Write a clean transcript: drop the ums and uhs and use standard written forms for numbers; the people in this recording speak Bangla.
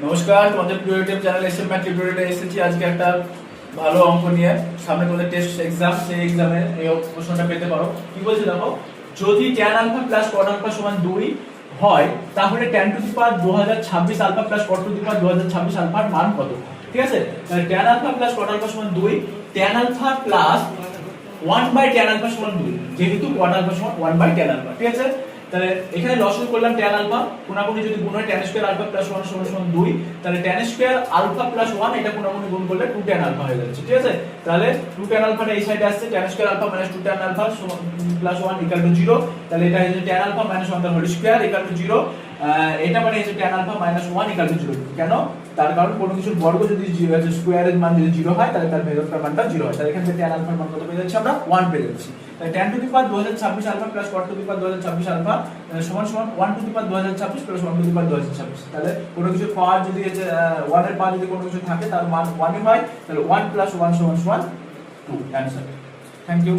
নমস্কার, তোমাদের প্রিয় ইউটিউব চ্যানেল এসএম ম্যাথ টিউটোরিয়ালে এসেছি আজকে একটা ভালো অঙ্ক নিয়ে। সামনে তোমাদের টেস্ট এক্সাম, সেই এক্সামে এই প্রশ্নটা পেতে পারো। কি বলছে দেখো, যদি tan alpha plus cot alpha সমান 2 হয় তাহলে tan to the power 2026 alpha plus cot to the power 2026 আলফার মান কত? ঠিক আছে, তাহলে tan alpha plus cot alpha সমান 2, tan alpha plus 1/tan alpha সমান 2, যেহেতু cot আলফা সমান 1/tan আলফা। ঠিক আছে, তাহলে এখানে লসাগু করলাম tan আলফা, কোনাকুনি যদি গুণ হয় tan স্কয়ার আলফা প্লাস 1 সমান 2, তাহলে tan স্কয়ার আলফা প্লাস 1 এটা কোনাকুনি গুণ করলে 2 tan আলফা হয়ে যাচ্ছে। ঠিক আছে, তাহলে 2 tan আলফাটা এই সাইডে আসছে, tan square alpha minus 2 tan alpha plus 1 equal to 0, তাহলে এটা হচ্ছে tan আলফা মাইনাস 1 তার হোল স্কয়ার ইকুয়াল টু 0। এটা মানে হচ্ছে tan alpha minus 1 equal to 0। কেন? তার কারণ কোনো কিছুর বর্গ যদি স্কয়ারের মান যদি 0 হয় তাহলে তার ভেতরটার মানটা 0 হয়। তাহলে এখান থেকে tan আলফার মান কত পেয়ে যাচ্ছি আমরা? 1 পেয়ে যাচ্ছি। তাহলে tan to the power 2026 alpha plus cot to the power 2026 alpha সমান 1 to the power 2026 plus 1 to the power 2026। তাহলে কোনো কিছু পাওয়ার যদি 1 এর পাওয়ার যদি কোনো কিছু থাকে তার মান 1 ই হয়, তাহলে 1 প্লাস 1 সমান 2 অ্যানসার। Thank you.